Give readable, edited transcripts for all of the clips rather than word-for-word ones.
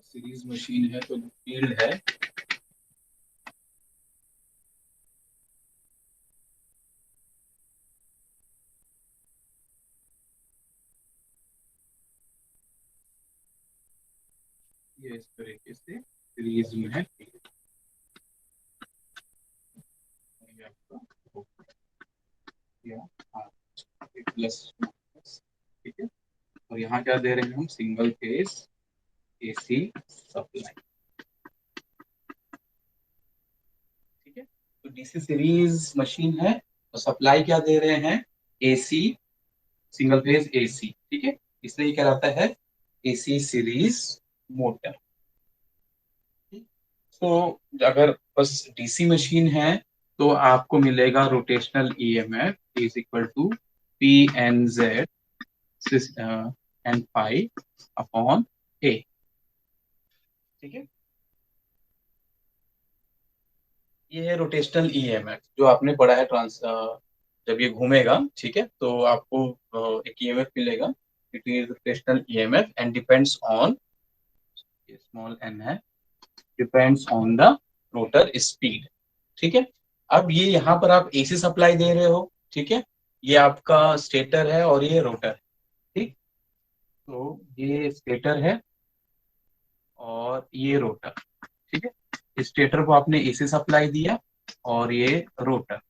Series machine है तो जो फील्ड है ये इस तरीके से सीरीज में है फील्ड। ये आपका या प्लस ठीक है। और यहाँ क्या दे रहे हैं हम, सिंगल फेज एसी सप्लाई। ठीक है, तो डीसी सीरीज मशीन है तो सप्लाई क्या दे रहे हैं, एसी, सिंगल फेज एसी। ठीक है, इसलिए ये कहलाता है एसी सीरीज मोटर। तो अगर बस डीसी मशीन है तो आपको मिलेगा rotational EMF is equal to P N Z N phi upon A. ठीक है, ये है रोटेशनल ईएमएफ जो आपने पढ़ा है ट्रांस जब ये घूमेगा, ठीक है, तो आपको एक ईएमएफ मिलेगा। It is rotational EMF and depends on, small N है, depends on the rotor speed. ठीक है, अब ये यहाँ पर आप एसी सप्लाई दे रहे हो। ठीक है, ये आपका स्टेटर है और ये रोटर है। ठीक, तो ये स्टेटर है और ये रोटर। ठीक है, स्टेटर को आपने एसी सप्लाई दिया और ये रोटर।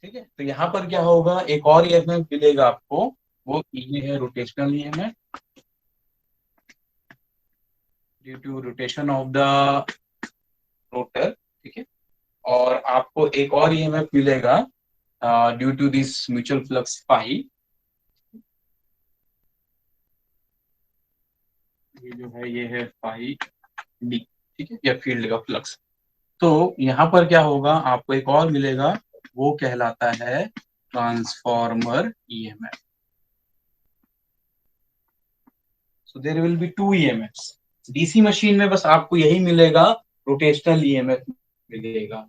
ठीक है, तो यहाँ पर क्या होगा, एक और ईएमएफ मिलेगा आपको, वो ये है rotational EMF due to rotation of the rotor. ठीक है, और आपको एक और ईएमएफ मिलेगा due to this mutual flux phi. ये जो है ये है फाई डी। ठीक है, या फील्ड का फ्लक्स। तो यहाँ पर क्या होगा, आपको एक और मिलेगा, वो कहलाता है transformer EMF. So there will be two EMFs DC machine में, बस आपको यही मिलेगा, रोटेशनल ईएमएफ मिलेगा।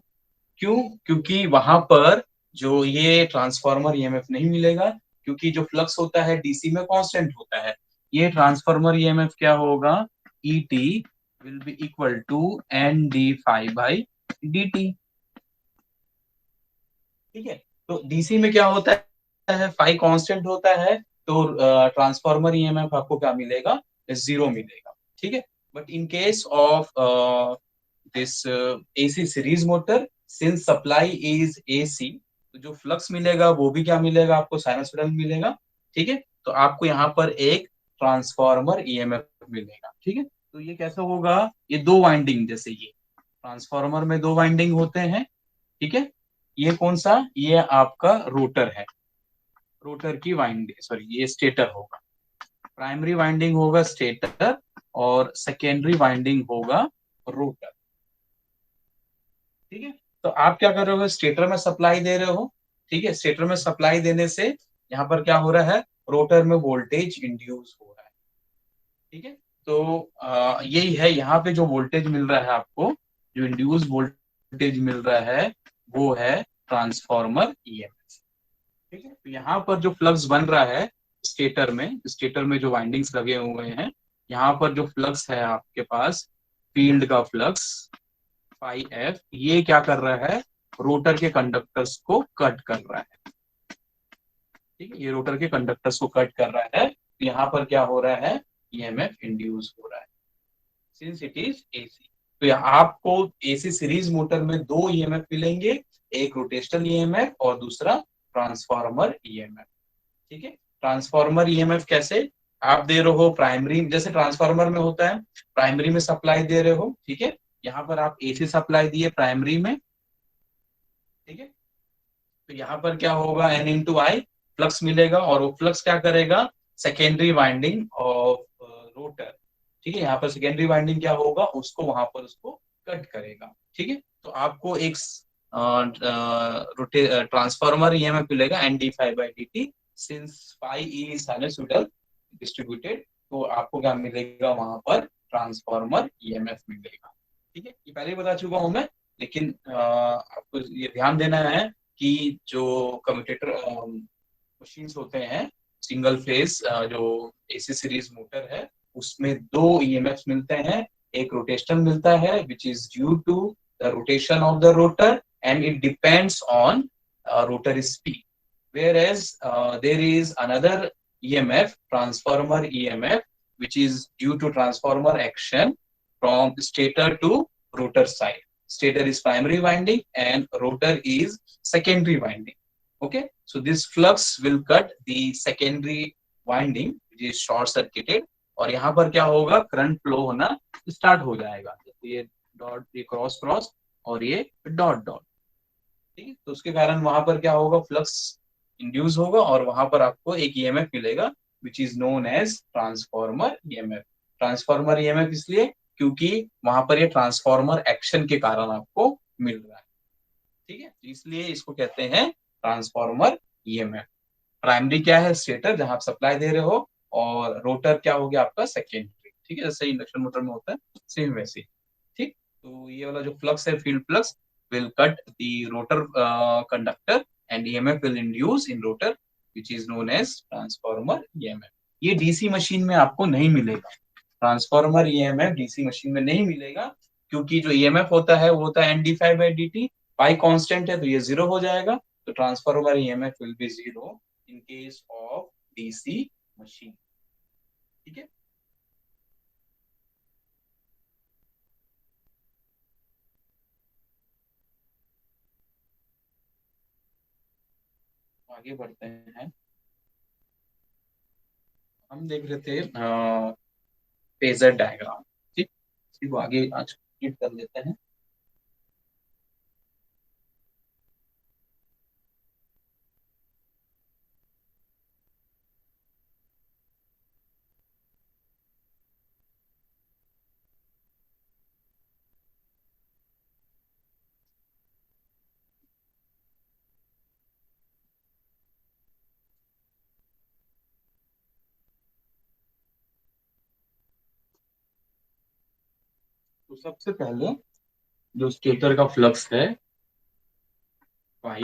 क्यों? क्योंकि वहां पर जो ये ट्रांसफॉर्मर ईएमएफ नहीं मिलेगा, क्योंकि जो फ्लक्स होता है डीसी में कांस्टेंट होता है। ये ट्रांसफॉर्मर ईएमएफ क्या होगा, ET will be equal to N D phi by D T. ठीक है, तो डीसी में क्या होता है, फाई कांस्टेंट होता है, तो ट्रांसफॉर्मर ईएमएफ आपको क्या मिलेगा, जीरो मिलेगा। ठीक है, but in case of this AC series motor, since supply is AC, तो जो फ्लक्स मिलेगा वो भी क्या मिलेगा आपको, साइनसोइडल मिलेगा। ठीक है, तो आपको यहाँ पर एक ट्रांसफॉर्मर ईएमएफ मिलेगा। ठीक है, तो ये कैसे होगा, ये दो वाइंडिंग, जैसे ये ट्रांसफॉर्मर में दो वाइंडिंग होते हैं। ठीक है, ये कौन सा, ये आपका रोटर है, रोटर की वाइंडिंग, सॉरी ये स्टेटर होगा। प्राइमरी वाइंडिंग होगा स्टेटर और सेकेंडरी वाइंडिंग होगा रोटर। ठीक है, तो आप क्या कर रहे हो, स्टेटर में सप्लाई दे रहे हो। ठीक है, स्टेटर में सप्लाई देने से यहाँ पर क्या हो रहा है, रोटर में वोल्टेज इंड्यूस हो रहा है। ठीक है, तो यही है, यहाँ पे जो वोल्टेज मिल रहा है आपको, जो इंड्यूस वोल्टेज मिल रहा है, वो है ट्रांसफॉर्मर ईएमएफ। ठीक है, तो यहाँ पर जो फ्लक्स बन रहा है स्टेटर में जो वाइंडिंग्स लगे हुए हैं, यहाँ पर जो फ्लक्स है आपके पास, फील्ड का फ्लक्स फाई एफ, ये क्या कर रहा है, रोटर के कंडक्टर्स को कट कर रहा है। ठीक है, ये रोटर के कंडक्टर्स को कट कर रहा है, तो यहाँ पर क्या हो रहा है, ईएमएफ इंड्यूस हो रहा है, सिंस इट इज एसी। तो यहाँ आपको एसी सीरीज मोटर में दो ईएमएफ मिलेंगे, एक रोटेशनल ईएमएफ और दूसरा ट्रांसफार्मर ईएमएफ। ठीक है, ट्रांसफार्मर ईएमएफ कैसे, आप दे रहे हो प्राइमरी, जैसे ट्रांसफार्मर में होता है, प्राइमरी में सप्लाई दे रहे हो। ठीक है, यहाँ पर आप एसी सप्लाई दिए प्राइमरी में। ठीक है, तो यहाँ पर क्या होगा, एन इंटू आई फ्लक्स मिलेगा, और वो फ्लक्स क्या करेगा, सेकेंडरी वाइंडिंग ऑफ रोटर। ठीक है, यहाँ पर सेकेंडरी वाइंडिंग क्या होगा, उसको वहां पर उसको कट करेगा। ठीक है, तो आपको एक ट्रांसफॉर्मर ईएमएफ मिलेगा N D phi by D T, since phi is sinusoidal distributed, तो आपको क्या मिलेगा वहां पर, ट्रांसफॉर्मर ईएमएफ मिलेगा। ठीक है, ये पहले ही बता चुका हूं मैं, लेकिन आपको ये ध्यान देना है कि जो कम्यूटेटर मशीन्स होते हैं, सिंगल फेज जो एसी सीरीज मोटर है, उसमें दो ईएमएफ मिलते हैं, एक रोटेशन मिलता है which is due to the rotation of the rotor and it depends on rotor speed. Whereas there is another EMF, transformer EMF, which is due to transformer action from stator to rotor side. Stator is primary winding and rotor is secondary winding. Okay, so this flux will cut the secondary winding, which is short circuited, और यहाँ पर क्या होगा, current flow होना start हो जाएगा। तो ये डॉट, ये क्रॉस क्रॉस और ये डॉट डॉट, ठीक है। तो उसके कारण वहां पर क्या होगा, फ्लक्स इंड्यूस होगा और वहां पर आपको एक ईएमएफ मिलेगा which is known as transformer EMF. Transformer EMF इसलिए क्योंकि वहां पर ये ट्रांसफॉर्मर एक्शन के कारण आपको मिल रहा है, ठीक है। तो इसलिए इसको कहते हैं ट्रांसफॉर्मर ईएमएफ। प्राइमरी क्या है, स्टेटर जहां आप सप्लाई दे रहे हो, और रोटर क्या हो गया आपका सेकेंडरी, ठीक है, जैसे इंडक्शन मोटर में होता है सेम वैसे ही, ठीक। तो ये वाला जो फ्लक्स है, field flux will cut the rotor conductor and EMF will induce in rotor which is known as transformer EMF। ये डीसी मशीन में आपको नहीं मिलेगा, ट्रांसफॉर्मर ईएमएफ डीसी मशीन में नहीं मिलेगा, क्योंकि जो ईएमएफ होता है वो होता है NdΦ/dt, पाई कांस्टेंट है तो ये जीरो हो जाएगा, तो transformer EMF will be zero in case of DC machine, ठीक है। आगे बढ़ते हैं, हम देख रहे थे फेजर डायग्राम, ठीक, इसी को आगे आज कंप्लीट कर लेते हैं। तो सबसे पहले जो स्टेटर का फ्लक्स है फाई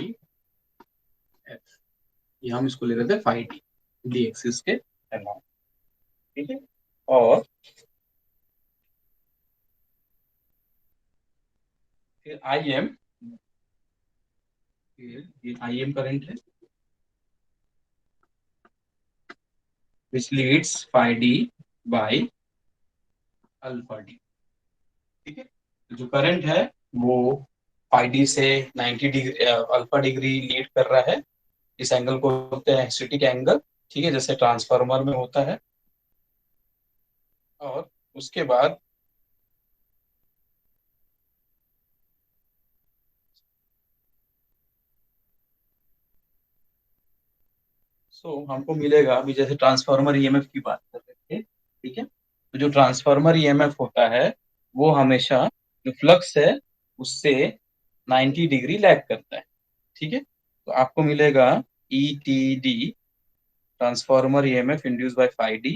एफ, ये हम इसको ले रहे थे फाई डी, डी एक्सिस के अलाउंग, ठीक है। और फिर आई एम, ये आई एम करंट है which leads phi D by alpha D, ठीक है। तो जो करंट है वो फाई डी से 90 डिग्री अल्फा डिग्री लीड कर रहा है, इस एंगल को बोलते हैं एक्सिटिक एंगल, ठीक है, जैसे ट्रांसफार्मर में होता है। और उसके बाद हमको मिलेगा, अभी जैसे ट्रांसफार्मर ईएमएफ की बात कर रहे थे, ठीक है, तो जो ट्रांसफार्मर ईएमएफ होता है वो हमेशा जो फ्लक्स है उससे 90 डिग्री लैग करता है, ठीक है। तो आपको मिलेगा E T D, transformer EMF induced by phi D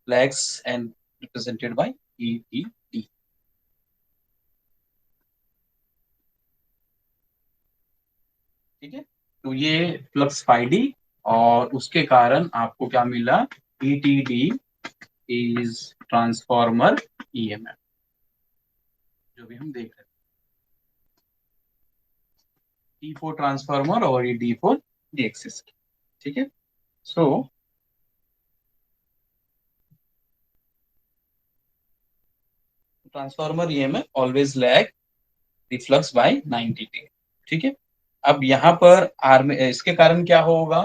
lags and represented by E T D, ठीक है। तो ये फ्लक्स फाई डी और उसके कारण आपको क्या मिला, ई T D is transformer EMF, जो भी हम देख रहे हैं, टी फोर ट्रांसफार्मर और ये डी फोर डी एक्सिस, ठीक है। So transformer EMF always lag the flux by 90 degree, ठीक है। अब यहाँ पर आर्म इसके कारण क्या होगा,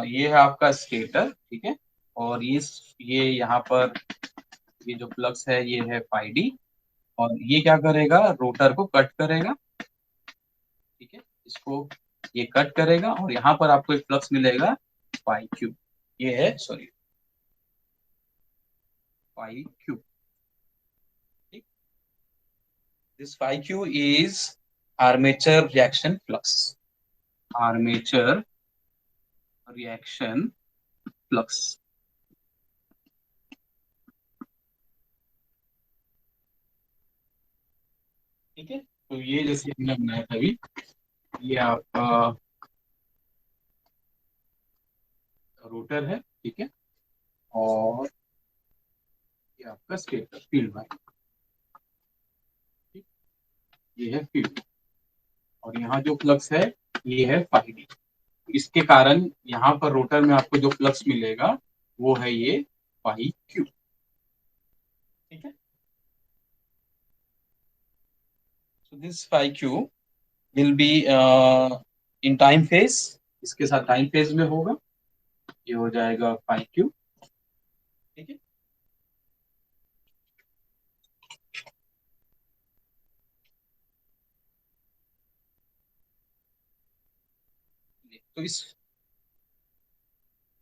ये है आपका स्टेटर, ठीक है, और ये यहाँ पर ये जो फ्लक्स है ये है फाई डी, और ये क्या करेगा, रोटर को कट करेगा, ठीक है, इसको ये कट करेगा और यहाँ पर आपको एक फ्लक्स मिलेगा फाई क्यू, ये है सॉरी फाई क्यू, ठीक। This phi Q is armature reaction flux, armature reaction flux, ठीक है। तो ये जैसे हमने बनाया था अभी, ये आपका रोटर है, ठीक है, और ये आपका स्टेटर फील्ड वाइंडिंग, ये है फील्ड, और यहाँ जो फ्लक्स है ये है फाई डी। इसके कारण यहाँ पर रोटर में आपको जो फ्लक्स मिलेगा वो है ये फाई क्यू। ठीक है, so this phi Q will be in time phase, इसके साथ टाइम फेज में होगा, ये हो जाएगा फाई क्यू। ठीक है, तो इस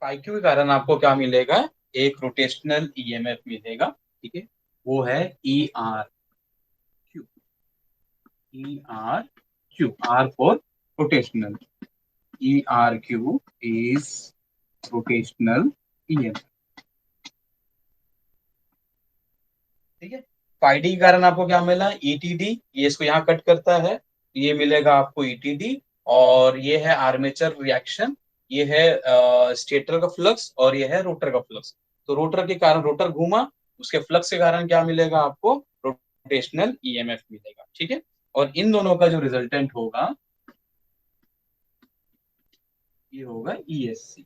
फाई क्यू के कारण आपको क्या मिलेगा, एक रोटेशनल ईएमएफ मिलेगा। ठीक है, वो है E R Q, E R Q, R for rotational, E R Q is rotational EMF. ठीक है, फाई डी के कारण आपको क्या मिला, ईटीडी, ये इसको यहाँ कट करता है, ये मिलेगा आपको ईटीडी, और ये है आर्मेचर रिएक्शन, ये है स्टेटर का फ्लक्स, और ये है रोटर का फ्लक्स। तो रोटर के कारण रोटर घूमा, उसके फ्लक्स के कारण क्या मिलेगा आपको, रोटेशनल ईएमएफ मिलेगा। ठीक है, और इन दोनों का जो रिजल्टेंट होगा ये होगा ईएससी।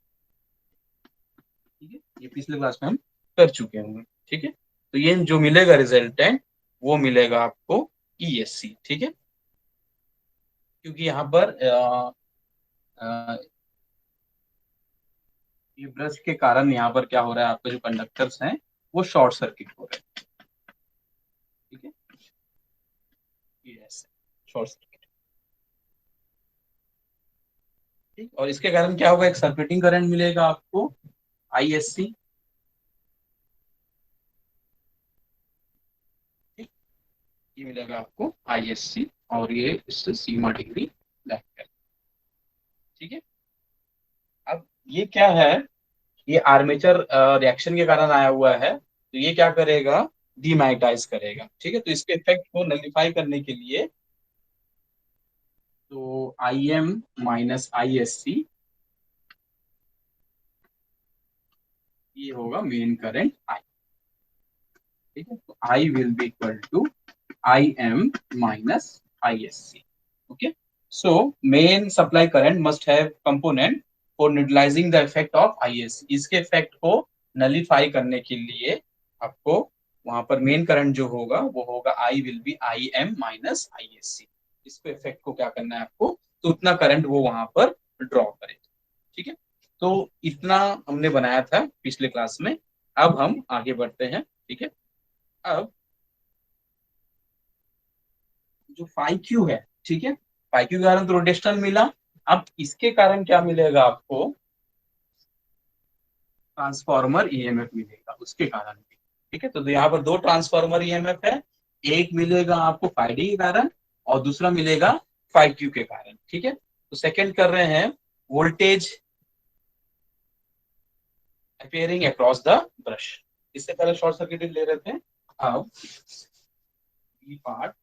ठीक है, ये पिछले क्लास में हम कर चुके होंगे। ठीक है, तो ये जो मिलेगा रिजल्टेंट वो मिलेगा आपको ईएससी। ठीक है, क्योंकि यहाँ पर ये ब्रश के कारण यहाँ पर क्या हो रहा है, आपके जो कंडक्टर्स हैं वो शॉर्ट सर्किट हो रहे हैं। ठीक है, ये ऐसे शॉर्ट सर्किट। ठीक, और इसके कारण क्या होगा, एक सर्किटिंग करंट मिलेगा आपको आईएससी। ठीक, ये मिलेगा आपको आईएससी, और ये इससे सीमा डिग्री लैग है। ठीक है, अब ये क्या है, ये आर्मेचर रिएक्शन के कारण आया हुआ है, तो ये क्या करेगा, डीमैग्नेटाइज करेगा। ठीक है, तो इसके इफेक्ट को नलिफाई करने के लिए, तो I M minus I S C, ये होगा मेन करंट आई। ठीक है, तो I will be equal to I M minus I S C. Okay, so main supply current must have component for neutralising the effect of I S C. इसके effect को nullify करने के लिए आपको वहां पर मेन करंट जो होगा वो होगा I will be I M minus I S C. इसको इफेक्ट को क्या करना है आपको, तो उतना करंट वो वहां पर ड्रॉ करेगा। ठीक है, तो इतना हमने बनाया था पिछले क्लास में। अब हम आगे बढ़ते हैं। ठीक है, अब जो फाई क्यू है, ठीक है, फाई क्यू के कारण तो रोटेशनल मिला, अब इसके कारण क्या मिलेगा आपको, ट्रांसफॉर्मर ईएमएफ मिलेगा उसके कारण भी। ठीक है, तो यहाँ पर दो ट्रांसफॉर्मर ईएमएफ है, एक मिलेगा आपको फाई डी के कारण, और दूसरा मिलेगा फाई क्यू के कारण। ठीक है, तो सेकंड कर रहे हैं voltage appearing across the brush. इससे पहले शॉर्ट सर्किट ले रहे थे, अब B part,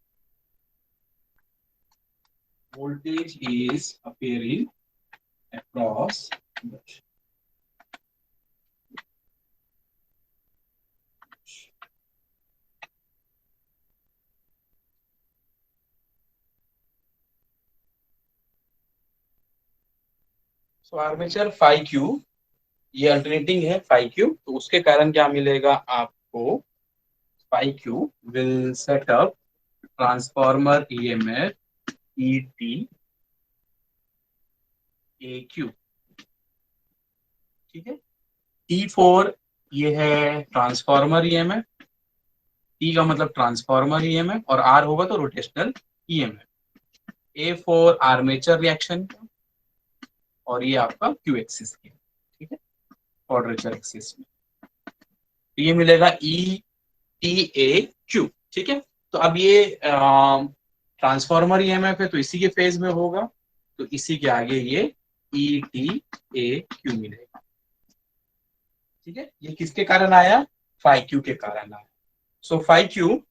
voltage is appearing across brush. So armature phi Q, ये अल्टरनेटिंग है फाई क्यू, तो उसके कारण क्या मिलेगा आपको, phi Q will set up transformer EMF E T A Q. ठीक है, टी फोर ये है ट्रांसफॉर्मर ईएमएफ, टी का मतलब ट्रांसफॉर्मर ईएमएफ, और आर होगा तो रोटेशनल ईएमएफ। ए फोर आर्मेचर रिएक्शन, और ये आपका क्यू एक्सिस की। ठीक है, क्वाड्रेचर एक्सिस में, तो ये मिलेगा ई टी ए क्यू। ठीक है, तो अब ये ट्रांसफॉर्मर ईएमएफ है तो इसी के फेज में होगा, तो इसी के आगे ये ई टी ए क्यू मिलेगा। ठीक है, ये किसके कारण आया, फाई क्यू के कारण आया। So phi Q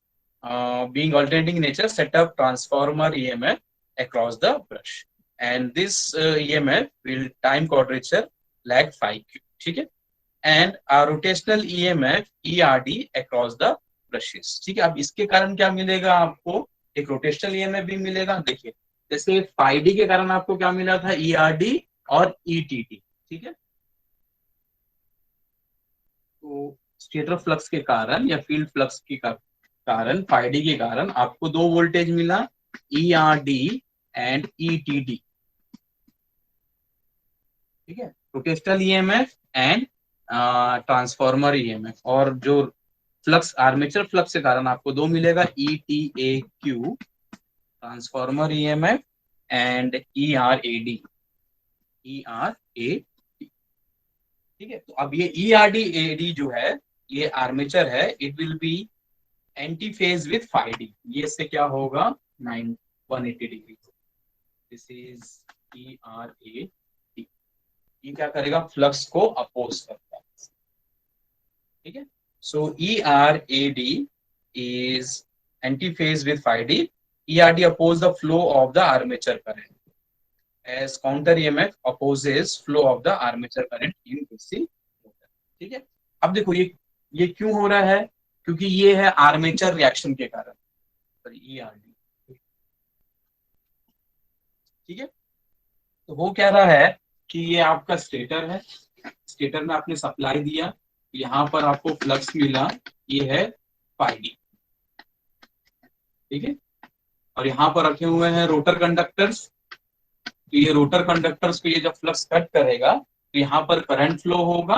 being alternating nature set up transformer EMF across the brush, and this EMF will time quadrature lag phi q. ठीक है, and rotational EMF ERD across the brushes. ठीक है, अब इसके कारण क्या मिलेगा आपको, एक रोटेशनल ईएमएफ भी मिलेगा। देखिए जैसे फाइव डी के कारण आपको क्या मिला था, ईआरडी और ईटीटी। ठीक है, तो स्टेटर फ्लक्स के कारण या फील्ड फ्लक्स के कारण फाइव डी के कारण आपको दो वोल्टेज मिला, ईआरडी एंड ईटीडी। ठीक है, rotational EMF and transformer EMF. और जो फ्लक्स आर्मेचर फ्लक्स के कारण आपको दो मिलेगा, E T A Q transformer EMF and E R A D, E R A D. ठीक है, तो अब ये ई आर डी ए डी जो है ये आर्मेचर है, it will be anti phase with phi D. ये इससे क्या होगा, 180 degree. This is E R A D. ये क्या करेगा, फ्लक्स को अपोज करता है। ठीक है, so E R A D is anti phase with phi D. E R D oppose the flow of the armature current as counter EMF opposes flow of the armature current in DC motor। ठीक है, अब देखो ये क्यों हो रहा है, क्योंकि ये है आर्मेचर रिएक्शन के कारण, ERD। ठीक है, तो वो कह रहा है कि ये आपका स्टेटर है, स्टेटर में आपने सप्लाई दिया, यहाँ पर आपको फ्लक्स मिला, ये है फाइव डी। ठीक है, और यहाँ पर रखे हुए हैं रोटर कंडक्टर्स। तो ये रोटर कंडक्टर्स को ये जब फ्लक्स कट करेगा तो यहाँ पर करंट फ्लो होगा।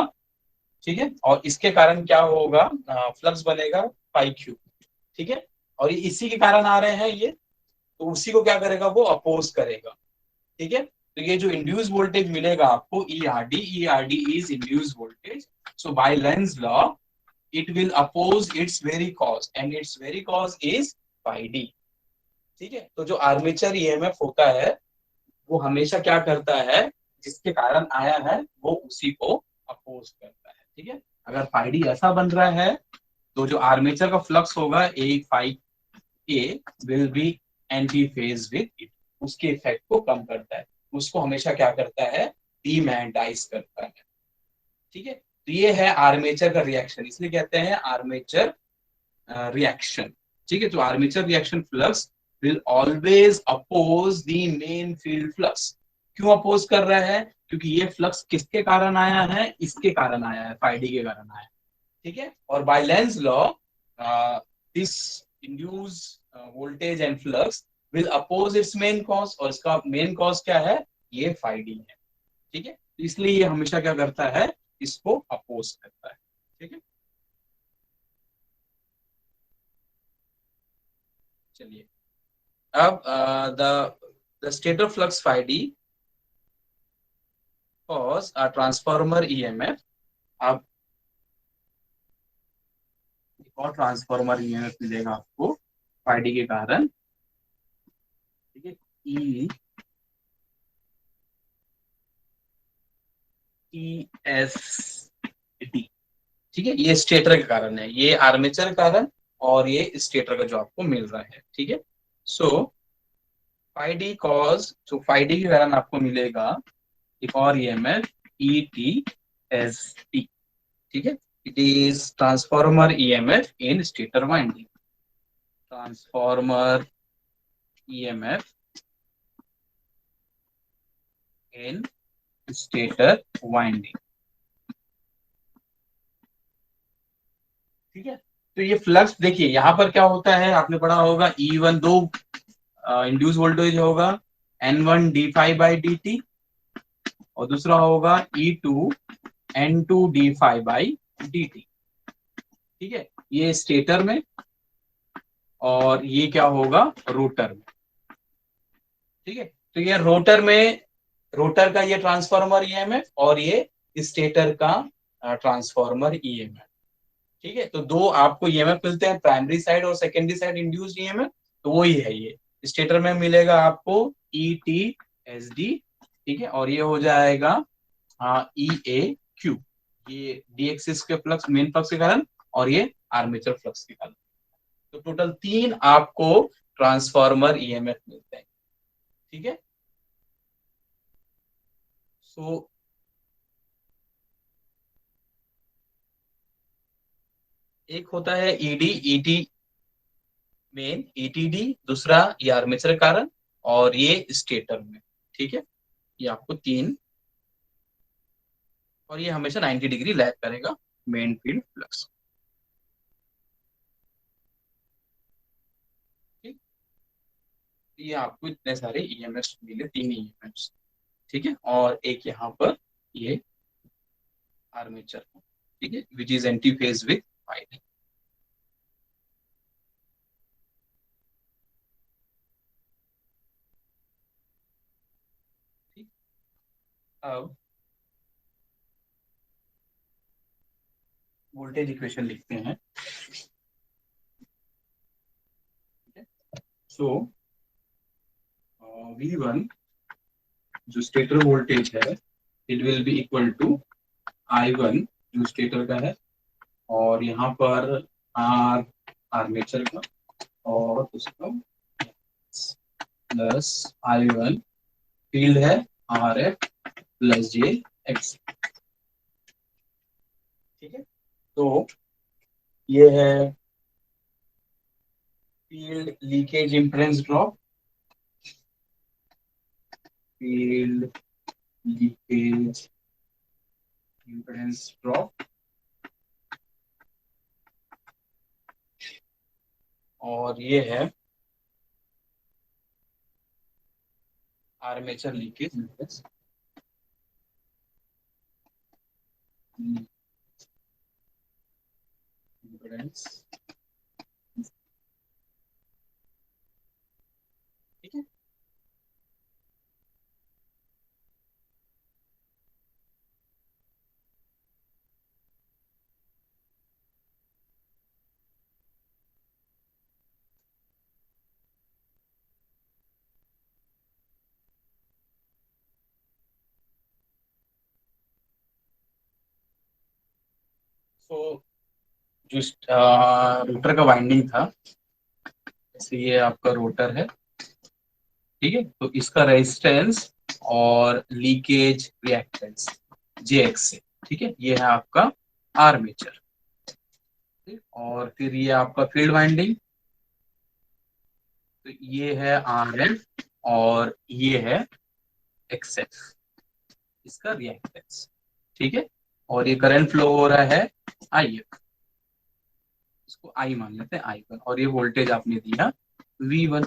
ठीक है, और इसके कारण क्या होगा, फ्लक्स बनेगा पाई क्यू। ठीक है, और ये इसी के कारण आ रहे हैं ये, तो उसी को क्या करेगा, वो अपोज करेगा। ठीक है, तो ये जो इंड्यूस वोल्टेज मिलेगा आपको, E R D is induce voltage. So by Lenz law it will oppose its very cause and its very cause is phi D. ठीक है, तो जो आर्मेचर ईएमएफ होता है वो हमेशा क्या करता है, जिसके कारण आया है वो उसी को अपोज करता है। ठीक है, अगर फाइव ऐसा बन रहा है तो जो आर्मेचर का फ्लक्स होगा A phi A will be anti phase with it, उसके इफेक्ट को कम करता है, उसको हमेशा क्या करता है, डीमैग्नेटाइज करता है। ठीक है, तो ये है आर्मेचर का रिएक्शन, इसलिए कहते हैं आर्मेचर रिएक्शन। ठीक है, तो armature reaction flux will always oppose the main field flux। क्यों अपोज कर रहा है, क्योंकि ये फ्लक्स किसके कारण आया है, इसके कारण आया है, फाइव के कारण आया है। ठीक है, और by Lenz law this induce voltage and flux will oppose its main cause, और इसका मेन कॉज क्या है, ये फाइव है। ठीक है, इसलिए ये हमेशा क्या करता है, इसको अपोज करता है। ठीक है, चलिए अब the stator flux phi d cause a transformer EMF। अब एक और ट्रांसफॉर्मर EMF मिलेगा आपको phi d के कारण। ठीक है, ESD। ठीक है, ये स्टेटर के कारण है, ये आर्मेचर के कारण और ये स्टेटर का जो आपको मिल रहा है। ठीक है, सो phi d cause, so phi d के कारण आपको मिलेगा एक और EMF ETSD। ठीक है, it is transformer EMF in stator winding। transformer EMF in stator winding। ठीक है, तो ये फ्लक्स देखिए यहाँ पर क्या होता है, आपने पढ़ा होगा E1 दो इंड्यूस वोल्टेज होगा, N1 d∅dt और दूसरा होगा E2 N2 d∅dt। ठीक है, ये स्टेटर में और ये क्या होगा, रोटर में। ठीक है, तो ये रोटर में, रोटर का ये ट्रांसफॉर्मर ईएमएफ और ये स्टेटर का ट्रांसफॉर्मर ईएमएफ। ठीक है, तो दो आपको ईएमएफ मिलते हैं, प्राइमरी साइड और सेकेंडरी साइड इंड्यूस्ड ईएमएफ, तो वही है ये। स्टेटर में मिलेगा आपको ई टी एस डी। ठीक है, और ये हो जाएगा ई ए क्यू, ये डी एक्सिस के फ्लक्स, मेन फ्लक्स के कारण, और ये आर्मेचर फ्लक्स के कारण। तो टोटल तीन आपको ट्रांसफॉर्मर ईएमएफ मिलते हैं। ठीक है, सो एक होता है ईडी, ईटी मेन, ईटीडी दूसरा, ये आर्मेचर कारण, और ये स्टेटर में। ठीक है, ये आपको तीन, और ये हमेशा 90 डिग्री लैग करेगा मेन फील्ड फ्लक्स। ठीक, ये आपको इतने सारे ईएमएफ मिले, तीन ईएमएफ। ठीक है, और एक यहाँ पर ये आर्मेचर, ठीक है, which is anti phase with winding. ठीक, अब वोल्टेज इक्वेशन लिखते हैं। सो V1 जो स्टेटर वोल्टेज है, it will be equal to I1 जो स्टेटर का है, और यहाँ पर आर आर्मेचर का, और उसका प्लस I1 फील्ड है आर एफ प्लस जे एक्स। ठीक है, तो ये है field leakage impedance drop, field leakage impedance drop, और ये है आर्मेचर लीकेज इम्पेडेंस। ठीक है, सो जो रोटर का वाइंडिंग था, जैसे ये आपका रोटर है, ठीक है, तो इसका रेजिस्टेंस और लीकेज रिएक्टेंस जे एक्स से, ठीक है, ये है आपका आर्मेचर। और फिर ये आपका फील्ड वाइंडिंग, तो ये है आर एफ, और ये है एक्स एफ, इसका रिएक्टेंस। ठीक है, और ये करंट फ्लो हो रहा है आई एफ, इसको आई मान लेते हैं, आई वन, और ये वोल्टेज आपने दिया V1।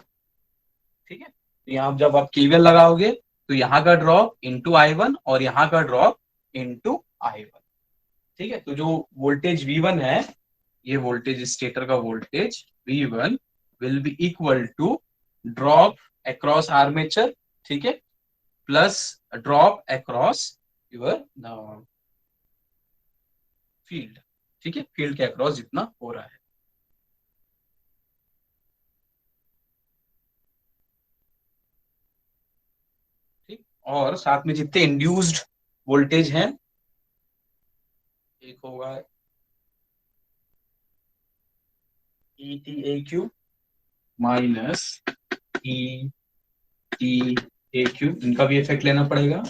ठीक है, तो यहाँ जब आप केवीएल लगाओगे, तो यहाँ का ड्रॉप इंटू I1 और यहाँ का ड्रॉप इंटू I1। ठीक है, तो जो वोल्टेज V1 है, ये वोल्टेज स्टेटर का voltage V1 will be equal to drop across armature, ठीक है, plus drop across your field. ठीक है, फील्ड के अक्रॉस जितना हो रहा है। ठीक, और साथ में जितने इंड्यूस्ड वोल्टेज हैं, एक होगा ई T A Q minus E T A Q, इनका भी इफेक्ट लेना पड़ेगा,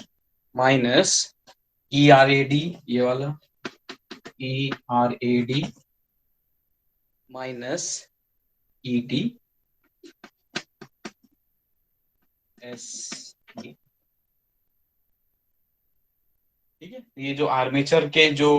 minus E R A D, ये वाला ई R A D minus E T S D. ठीक है, ये जो आर्मेचर के जो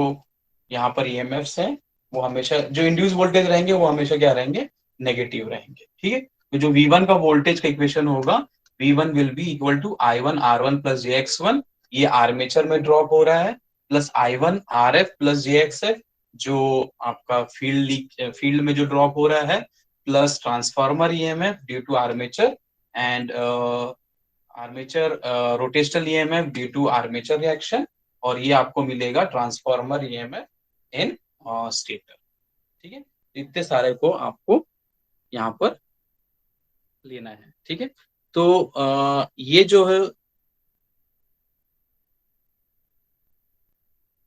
यहाँ पर ईएमएफ्स हैं, वो हमेशा जो इंड्यूस वोल्टेज रहेंगे वो हमेशा क्या रहेंगे, नेगेटिव रहेंगे। ठीक है, तो जो V1 का वोल्टेज का इक्वेशन होगा, V1 will be equal to I1 R1 plus JX1, ये आर्मेचर में ड्रॉप हो रहा है, plus I1 RF plus JXF जो आपका फील्ड में जो ड्रॉप हो रहा है, plus transformer EMF due to armature, and armature rotational EMF due to armature reaction, और ये आपको मिलेगा ट्रांसफार्मर ईएमएफ इन स्टेटर। ठीक है, इतने सारे को आपको यहाँ पर लेना है। ठीक है, तो ये जो है,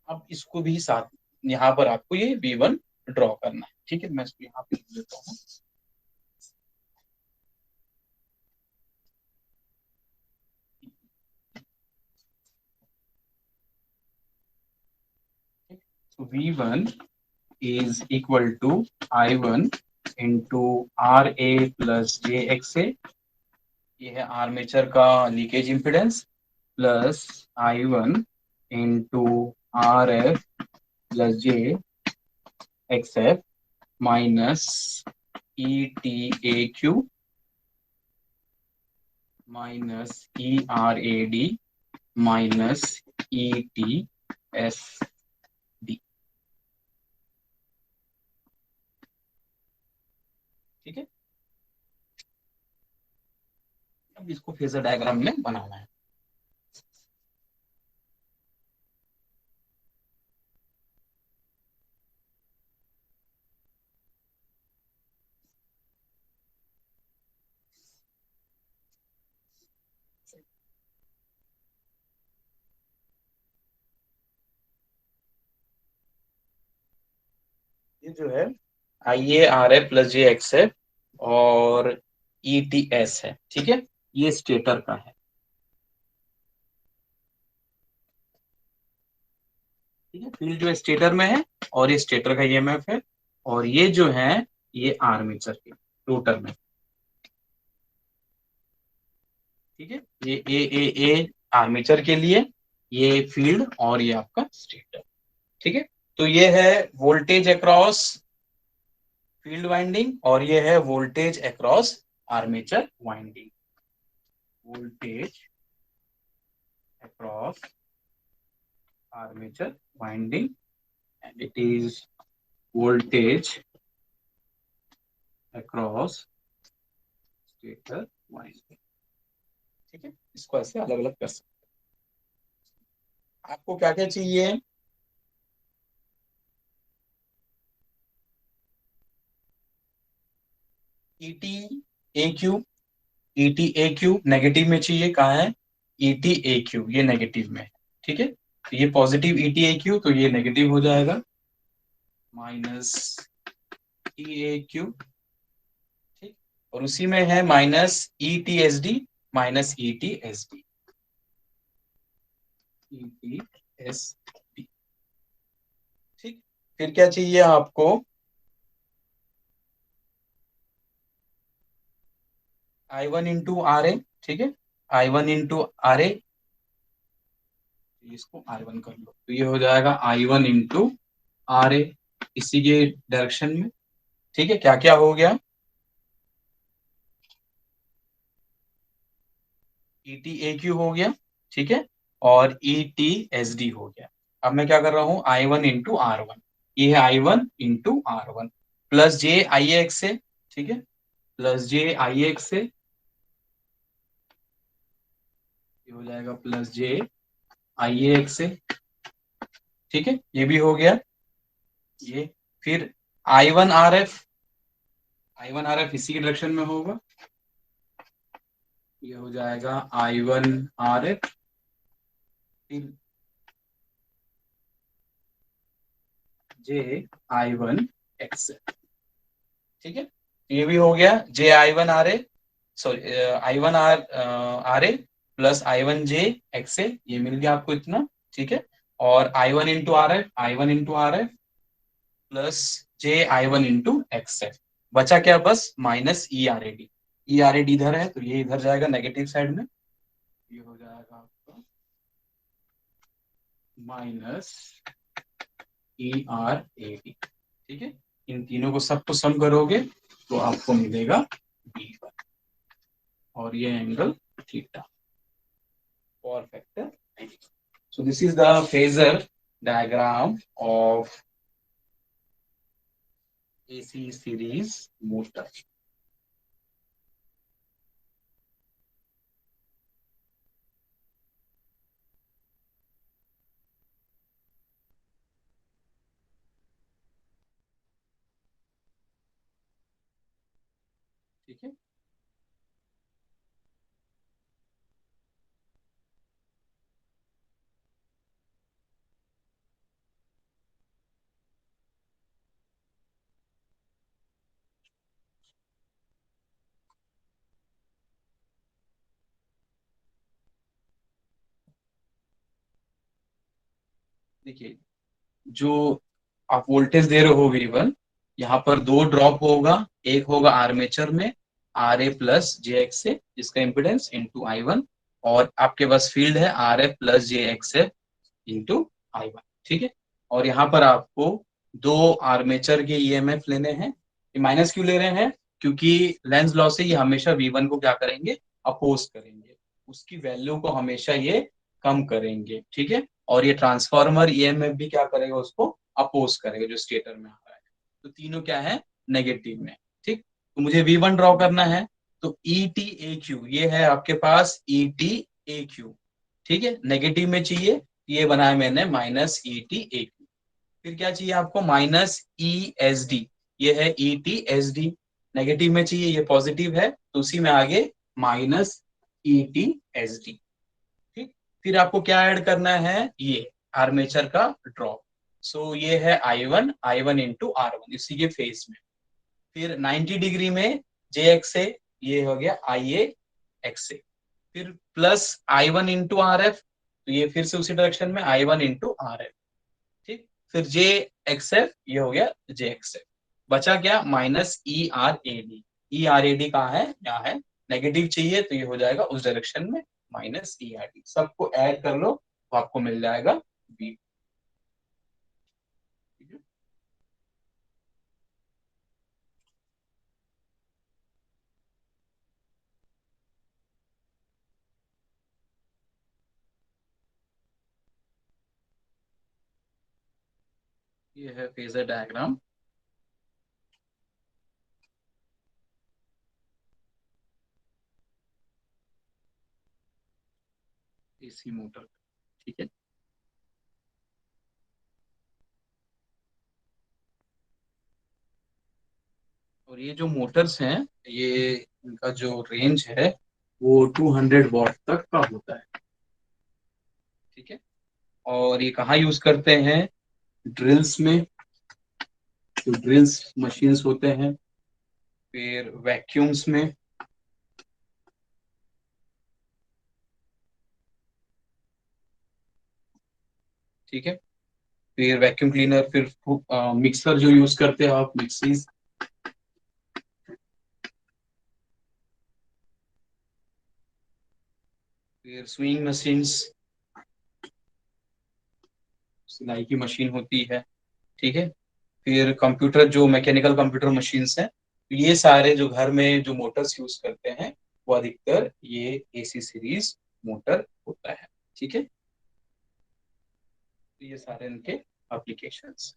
अब इसको भी साथ यहाँ पर आपको ये V1 ड्रॉ करना है। ठीक है, मैं इसको यहाँ पे लिख देता हूँ। तो V1 is equal to I1 into RA+j XA, ये है आर्मेचर का leakage impedance, plus I1 into RF+j XF minus ETAQ minus ERAD minus ETSD। ठीक है, अब इसको फेजर डायग्राम में बनाना है। ये जो है IA RF+j XF और ETS है, ठीक है, ये स्टेटर का है। ठीक है, फील्ड जो स्टेटर में है और ये स्टेटर का EMF है, और ये जो है ये आर्मेचर के रोटर में। ठीक है, ये ए आर्मेचर के लिए, ये फील्ड और ये आपका स्टेटर। ठीक है, तो ये है वोल्टेज अक्रॉस फील्ड वाइंडिंग और ये है voltage across armature winding. Voltage across armature winding and it is voltage across stator winding. ठीक है, इसको ऐसे अलग अलग कर सकते हैं। आपको क्या क्या चाहिए? ET AQ, ET AQ negative में चाहिए, कहाँ है? ET AQ ये नेगेटिव में है। ठीक है, तो ये पॉजिटिव ET AQ, तो ये नेगेटिव हो जाएगा, माइनस EAQ। ठीक, और उसी में है minus ETSD, minus ETSD, ETSD। ठीक, फिर क्या चाहिए आपको? I1 into RA। ठीक है, I1 इंटू RA, इसको I1 कर लो, तो ये हो जाएगा I1 इंटू RA, इसी के डायरेक्शन में। ठीक है, क्या क्या हो गया? ET AQ हो गया, ठीक है, और ETSD हो गया। अब मैं क्या कर रहा हूं? I1 इंटू R1, ये है I1 into R1 plus JIX से। ठीक है, प्लस JIX से, ये हो जाएगा प्लस JIX से। ठीक है, ये भी हो गया ये। फिर I1 RF इसी के डायरेक्शन में होगा, ये हो जाएगा I1 RF, फिर JI1XF। ठीक है, ये भी हो गया JI1 RA, sorry I1 RA plus I1JXA, ये मिल गया आपको इतना। ठीक है, और I1 into RF plus JI1 into XF, बचा क्या? बस माइनस ERAD। ERAD इधर है, तो ये इधर जाएगा नेगेटिव साइड में, ये हो जाएगा आपका माइनस ERAD। ठीक है, इन तीनों को सबको सम करोगे तो आपको मिलेगा B1, और ये एंगल थीटा, और factor. So this is the phasor diagram of AC series motor. ठीक है, देखिए जो आप वोल्टेज दे रहे हो V1, यहाँ पर दो ड्रॉप होगा, एक होगा आर्मेचर में RA प्लस JXA जिसका इम्पिडेंस इंटू I1, और आपके पास फील्ड है RF plus JXF into I1, ठीक है। और यहाँ पर आपको दो आर्मेचर के EMF लेने हैं। ये माइनस क्यों ले रहे हैं? क्योंकि लेंज लॉ से ये हमेशा V1 को क्या करेंगे, अपोज करेंगे, उसकी वैल्यू को हमेशा ये कम करेंगे, ठीक है। और ये ट्रांसफार्मर EMF भी क्या करेगा, उसको अपोज करेगा जो स्टेटर में आ रहा है। तो तीनों क्या है, नेगेटिव में, ठीक। तो मुझे V1 ड्रॉ करना है, तो ETAQ ये है आपके पास ETAQ, ठीक है। नेगेटिव में चाहिए, ये बनाया मैंने -ETAQ। फिर क्या चाहिए आपको, -ESD, ये है ETSD। नेगेटिव में चाहिए, ये पॉजिटिव है तो उसी में आगे -ETSD, ठीक। फिर आपको क्या ऐड करना है, ये आर्मेचर का ड्रॉप। सो ये है I1 इंटू R1 इसी के फेस में। फिर 90 डिग्री में JXA, ये हो गया IAXA। फिर प्लस I1 इंटू RF, तो ये फिर से उसी डायरेक्शन में I1 इंटू RF, ठीक। फिर JXF, ये हो गया JXF। बचा क्या, -ERAD। कहाँ है, यहाँ है। नेगेटिव चाहिए तो ये हो जाएगा उस डायरेक्शन में -ERD। सबको ऐड कर लो तो आपको मिल जाएगा V। ये है फेजर डायग्राम। AC मोटर, ठीक है। और ये जो मोटर्स हैं, ये इनका जो रेंज है वो 200 वॉट तक का होता है, ठीक है। और ये कहाँ यूज करते हैं, ड्रिल्स में, जो ड्रिल्स मशीन्स होते हैं, फिर वैक्यूम्स में, ठीक है। फिर वैक्यूम क्लीनर, फिर मिक्सर जो यूज करते हैं आप, मिक्सीज, फिर स्विंग मशीन्स, सिलाई की मशीन होती है, ठीक है। फिर कंप्यूटर, जो मैकेनिकल कंप्यूटर मशीन्स हैं, तो ये सारे जो घर में जो मोटर्स यूज करते हैं वो अधिकतर ये AC सीरीज मोटर होता है, ठीक है। तो ये सारे इनके एप्लीकेशंस।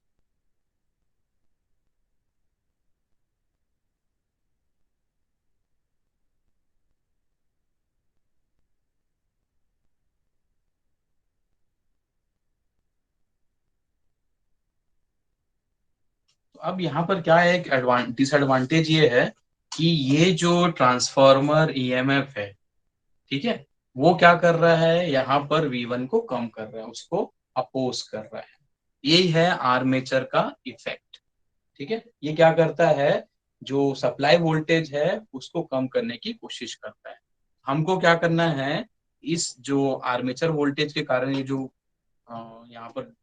तो अब यहाँ पर क्या है, एक डिसएडवांटेज ये है कि ये जो ट्रांसफार्मर EMF है, ठीक है, वो क्या कर रहा है, यहाँ पर V1 को कम कर रहा है, उसको अपोज कर रहा है। यही है आर्मेचर का इफेक्ट, ठीक है। ये क्या करता है, जो सप्लाई वोल्टेज है उसको कम करने की कोशिश करता है। हमको क्या करना है, इस जो आर्मेचर वोल्टेज के कारण ये जो यहाँ पर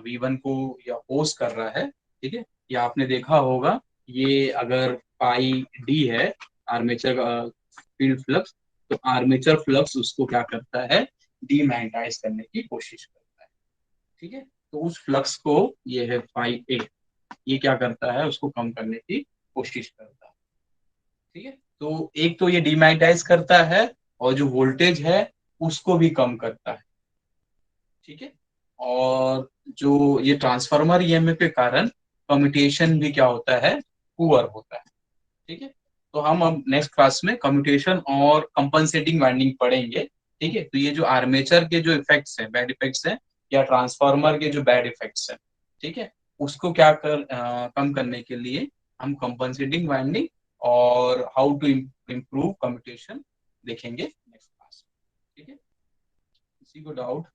V1 को ये अपोज कर रहा है, ठीक है। ये आपने देखा होगा, ये अगर पाई डी है आर्मेचर फील्ड फ्लक्स, तो आर्मेचर फ्लक्स उसको क्या करता है, डीमैग्नेटाइज करने की कोशिश करता है, ठीक है। तो उस फ्लक्स को, ये है फाई ए, ये क्या करता है, उसको कम करने की कोशिश करता है, ठीक है। तो एक तो ये डीमैग्नेटाइज करता है, और जो वोल्टेज है उसको भी कम करता है, ठीक है। और जो ये ट्रांसफार्मर EMF के कारण कम्यूटेशन भी क्या होता है, पुअर होता है, ठीक है। तो हम अब नेक्स्ट क्लास में कम्यूटेशन और कंपनसेटिंग वाइंडिंग पढ़ेंगे, ठीक है। तो ये जो आर्मेचर के जो इफेक्ट्स हैं, बैड इफेक्ट्स हैं, या ट्रांसफार्मर के जो बैड इफेक्ट्स हैं, ठीक है, उसको क्या कम करने के लिए हम कंपनसेटिंग वाइंडिंग और हाउ टू इम्प्रूव कम्यूटेशन देखेंगे नेक्स्ट क्लास में, ठीक है। किसी को डाउट?